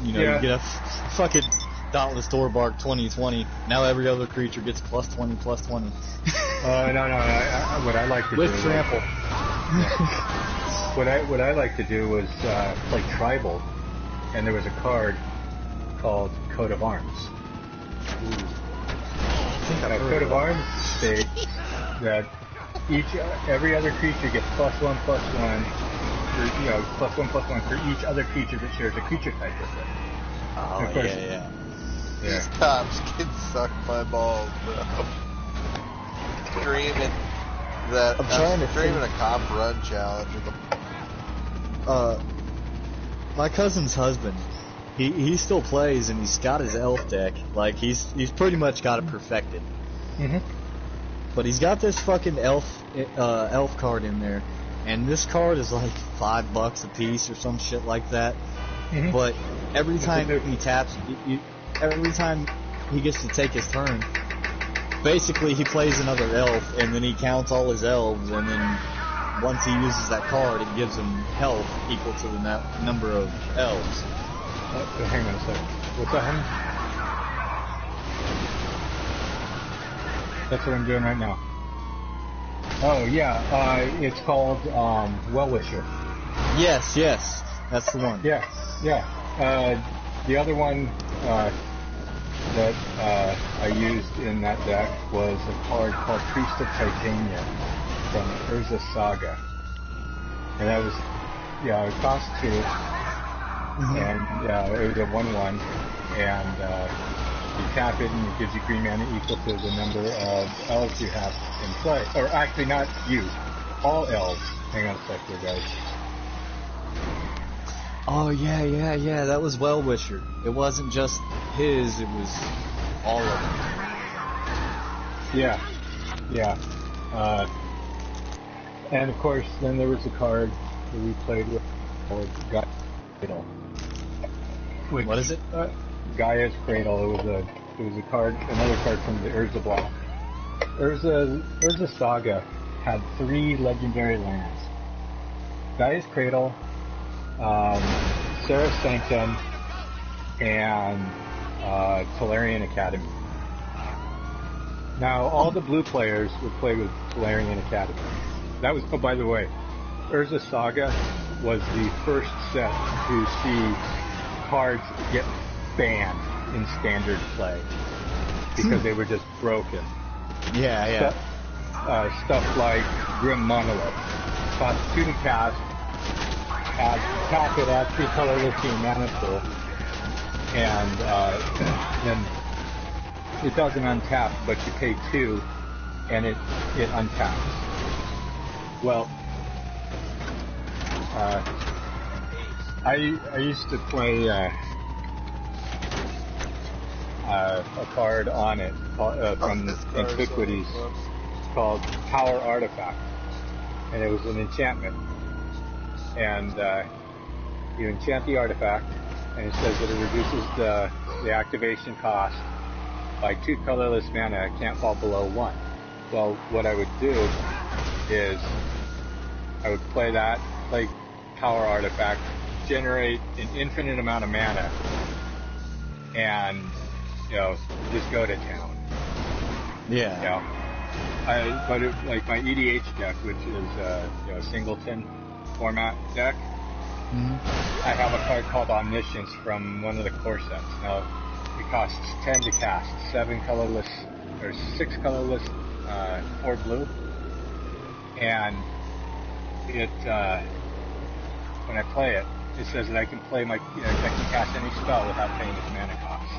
You know, you get a fucking Dauntless Dorbark 2020. Now every other creature gets +20, +20. No. What I like to with do trample. What I like to do was play tribal, and there was a card called Coat of Arms. Coat of Arms states that every other creature gets +1/+1, for, +1/+1 for each other creature that shares a creature type with it. Oh, of course, These cops can suck my balls, bro. Screaming that I'm screaming a cop run challenge with them. My cousin's husband, he still plays, and he's got his elf deck. Like, he's pretty much got it perfected. Mm-hmm. But he's got this fucking elf card in there, and this card is like $5 a piece or some shit like that. Mm-hmm. But every time he taps, every time he gets to take his turn, basically he plays another elf, and then he counts all his elves, and then once he uses that card, it gives him health equal to the number of elves. Hang on a second. What's that, honey? That's what I'm doing right now. Oh, yeah. It's called Well-Wisher. Yes, that's the one. Yeah. The other one that I used in that deck was a card called Priest of Titania from Urza Saga. And that was, it cost 2. Mm-hmm. And it was a 1/1. And you tap it and it gives you green mana equal to the number of elves you have in play. Or actually, not you. All elves. Hang on a sec here, guys. Oh, yeah. That was Well-Wisher. It wasn't just his, it was all of them. Yeah. And of course, then there was a card that we played with called Gaia's Cradle. What is it? Gaia's Cradle. It was a card, another card from the Urza block. Urza Saga had 3 legendary lands: Gaia's Cradle, Seraph Sanctum, and Tolarian Academy. Now, all the blue players would play with Tolarian Academy. That was, oh, by the way, Urza Saga was the first set to see cards get banned in standard play because they were just broken. Yeah. Stuff like Grim Monolith. Cost 2 to cast, tap it at 3 colorless in mana pool, and then it doesn't untap, but you pay 2, and it untaps. Well, I used to play a card on it from Antiquities called Power Artifact, and it was an enchantment. And you enchant the artifact, and it says that it reduces the activation cost by 2 colorless mana. It can't fall below 1. Well, what I would do is I would play Power Artifact, generate an infinite amount of mana, and just go to town. Yeah. But like my EDH deck, which is a singleton format deck, I have a card called Omniscience from one of the core sets. Now, it costs 10 to cast, 7 colorless, or 6 colorless, 4 blue, and it when I play it, it says that I can play I can cast any spell without paying its mana cost.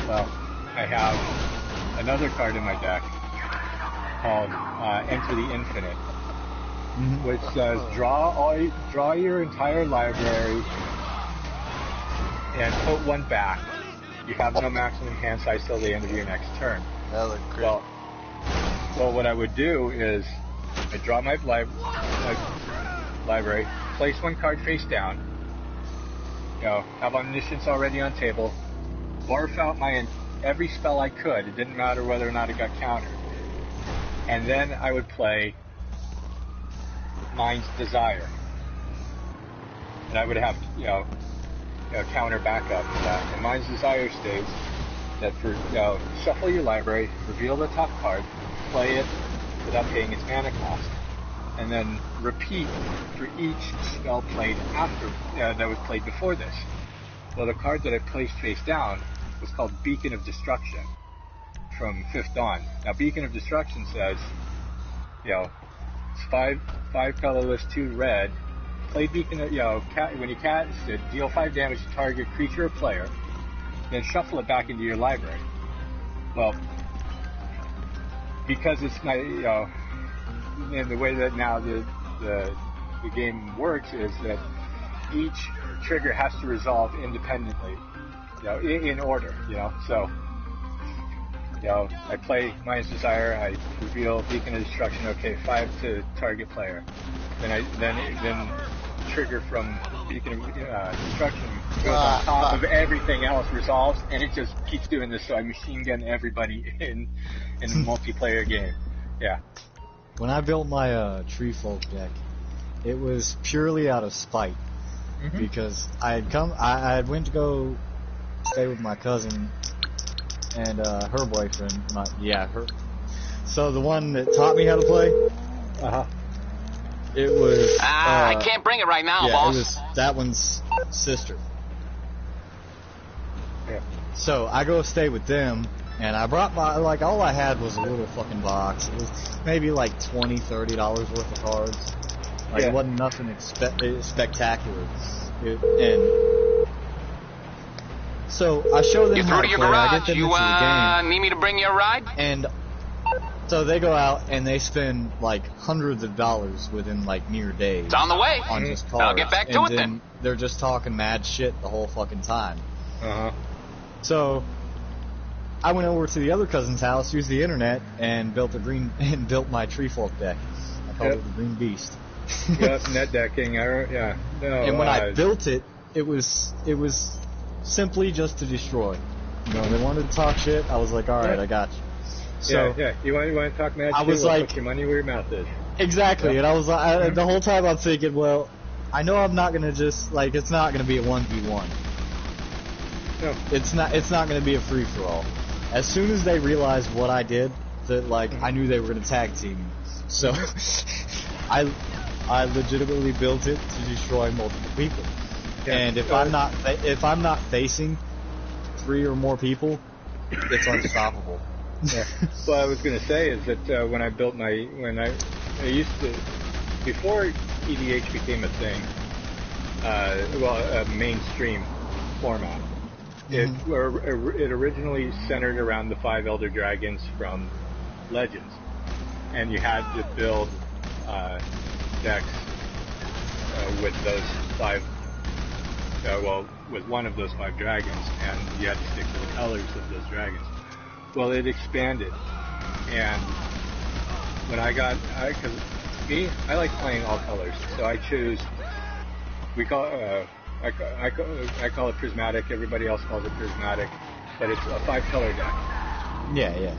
Well, I have another card in my deck called Enter the Infinite, which says draw your entire library and put 1 back. You have no maximum hand size till the end of your next turn. Well, what I would do is I draw my library, place 1 card face down, have Omniscience already on table, barf out every spell I could. It didn't matter whether or not it got countered. And then I would play Mind's Desire. And I would have, counter backup to that. And Mind's Desire states that for shuffle your library, reveal the top card, play it without paying its mana cost, and then repeat for each spell played after that was played before this. Well, the card that I placed face down was called Beacon of Destruction from Fifth Dawn. Now, Beacon of Destruction says, it's five colorless, 2 red. Play Beacon of, when you cast it, deal 5 damage to target creature or player, then shuffle it back into your library. Well, because it's not, and the way that now the game works is that each trigger has to resolve independently, in order, so, I play Mind's Desire, I reveal Beacon of Destruction, okay, 5 to target player. Then trigger from Beacon of Destruction goes on top of everything else, resolves, and it just keeps doing this, so I machine gun everybody in a multiplayer game. Yeah. When I built my Tree Folk deck, it was purely out of spite. Mm-hmm. Because I went to go stay with my cousin and her boyfriend. Her. So the one that taught me how to play. It was. I can't bring it right now, boss. It was that one's sister. Yeah. So I go stay with them, and I brought all I had was a little fucking box. It was maybe like $20, $30 worth of cards. It wasn't nothing spectacular. And so I show them how to play. I get them into the game. Need me to bring you a ride? And so they go out and they spend like hundreds of dollars within like mere days. It's on the way. On just cards. I'll get back to it then. They're just talking mad shit the whole fucking time. So I went over to the other cousin's house, used the internet, and built my Tree Folk deck. I called it the Green Beast. Net decking. And when I built it, it was simply just to destroy. They wanted to talk shit. I was like, all right, I got you. So You want to talk mad shit? I was like, put your money where your mouth is. Exactly. And I was like, the whole time I'm thinking, well, I know I'm not gonna just it's not gonna be a 1v1. No. It's not gonna be a free for all. As soon as they realized what I did, that I knew they were gonna tag team me. So I legitimately built it to destroy multiple people. And if I'm not facing 3 or more people, it's unstoppable. Well, I was going to say is that when I built I used to, before EDH became a thing, a mainstream format, it originally centered around the 5 Elder Dragons from Legends, and you had to build decks with those 5, with one of those 5 dragons, and you had to stick to the colors of those dragons. Well, it expanded, and when I like playing all colors, so I choose. I call it prismatic. Everybody else calls it prismatic, but it's a 5-color deck. Yeah.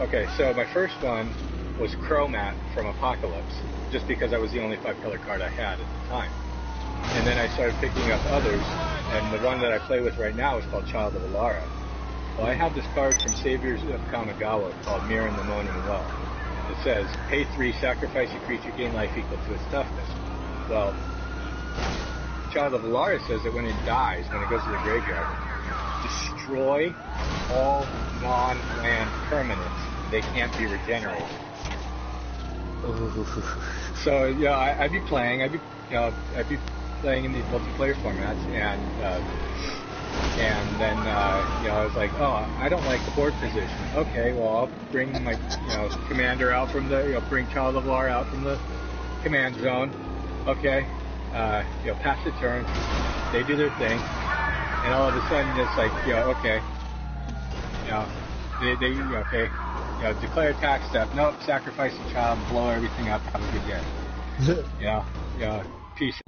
Okay, so my first one was Chromat from Apocalypse, just because that was the only 5-color card I had at the time. And then I started picking up others, and the one that I play with right now is called Child of Alara. Well, I have this card from Saviors of Kamigawa called Mirror in the Moaning Well. It says, pay 3, sacrifice a creature, gain life equal to its toughness. Well, Child of Alara says that when it dies, when it goes to the graveyard, destroy all non-land permanents. They can't be regenerated. So, I'd be playing in these multiplayer formats, and then, I was like, oh, I don't like the board position. Okay, well, I'll bring my, commander out from bring Child of Alara out from the command zone. Okay, pass the turn. They do their thing. And all of a sudden, it's like, okay. They declare attack step. Nope, sacrifice the child, blow everything up, have a good day. Peace.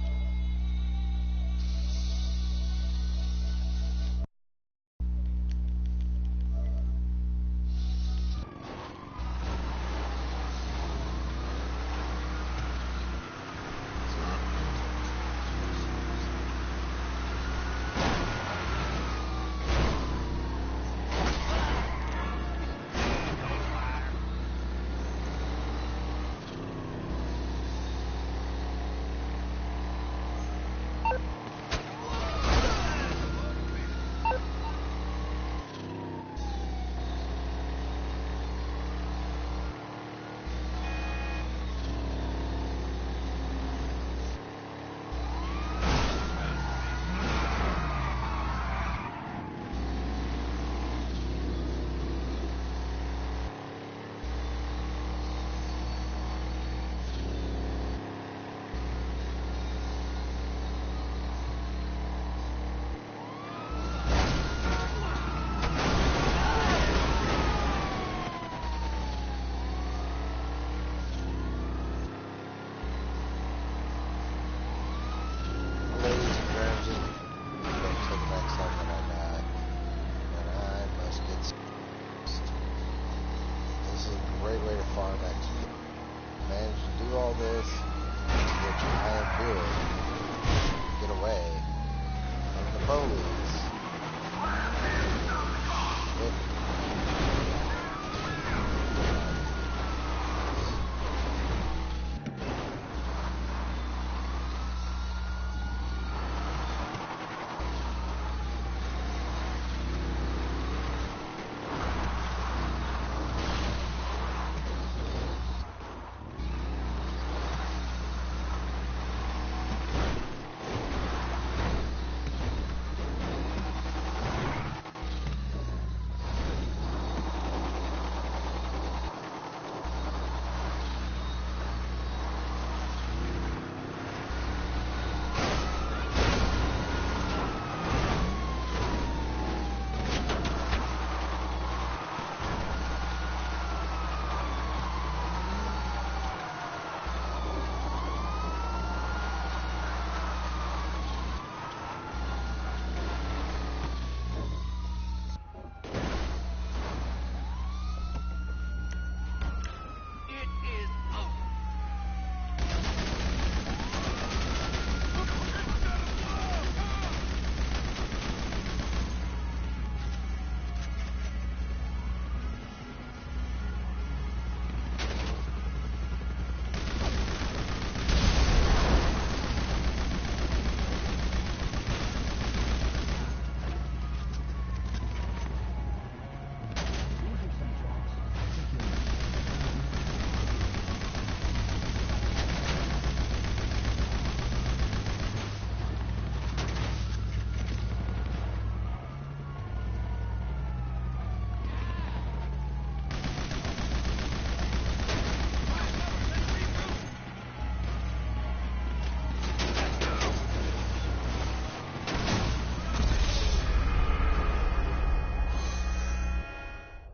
farm XP. Managed to do all this, which I am doing. Get away from the police.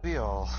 Be all.